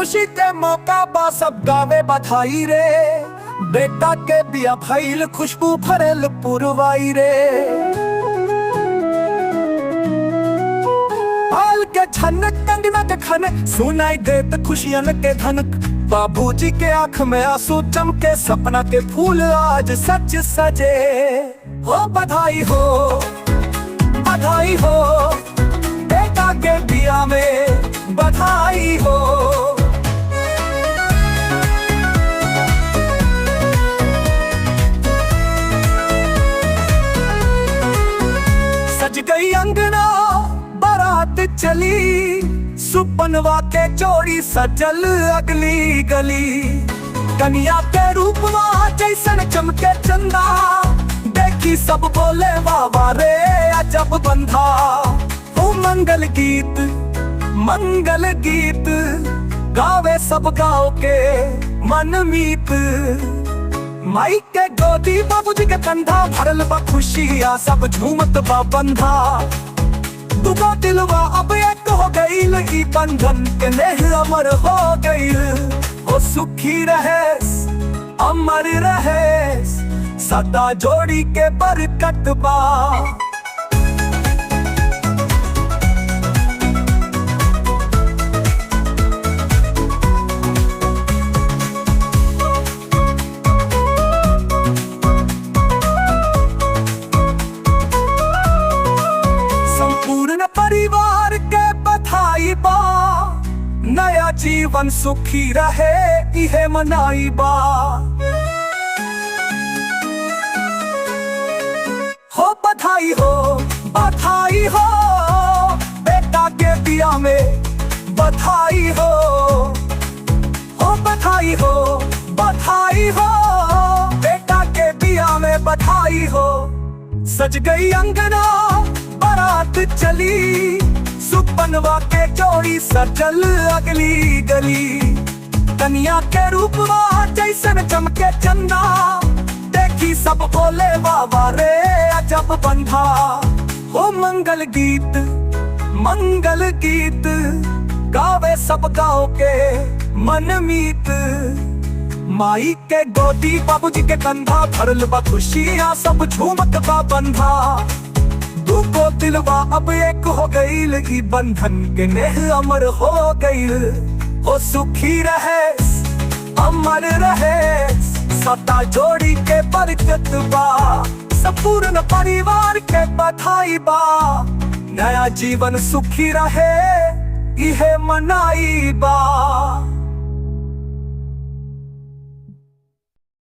खुशी के मौका बा सब गावे बधाई रे। बेटा के बिया भइल खुशबू भरल पुरवाई रे। पाल के छनक कंगना के खन सुनाई देत खुशियन के धनक। बाबूजी के आंख में आंसू चमके सपना के फूल आज सच सजे। हो बधाई हो बधाई हो बेटा के बिया में बधाई हो। सज गई अंगना बारात चली सुपनवा के जोड़ी सजल अगली गली। कन्या के रूपवा जैसन चमके चंदा देखी सब बोले वाह वाह रे अजब बंधा। ओ मंगल गीत गावे सब गाँव के मनमीत। माई के गोदी बाबूजी के कंधा भरल बा खुशियाँ सब झूमत बा बंधा। दुगो दिलवा अब एक हो गईल ई बंधन के नेह अमर हो गईल। वो सुखी रहेस अमर रहेस सदा जोड़ी के बरकत बा। संपूर्ण परिवार के बधाई बा। नया जीवन सुखी रहे इहे मनाई बा। हो बधाई हो बेटा के बिया में बधाई हो। हो बधाई हो बेटा के बिया में बधाई हो। सज गई अंगना बारात चली सुपनवा के जोड़ी सजल अगली गली। कन्या के रूपवा जैसन चमके चंदा देखी सब बोले वाह वाह रे अजब बंधा। हो मंगल गीत गावे सब गाँव के मनमीत। माई के गोदी बाबूजी के कंधा भरल बा खुशियाँ सब झूमत बा बंधा। दुगो दिलवा अब एक हो गईल ई बंधन के नेह अमर हो गईल। हो सुखी रहेस अमर रहेस सदा जोड़ी के बरकत बा। संपूर्ण परिवार के बधाई बा। नया जीवन सुखी रहे इहे मनाई बा।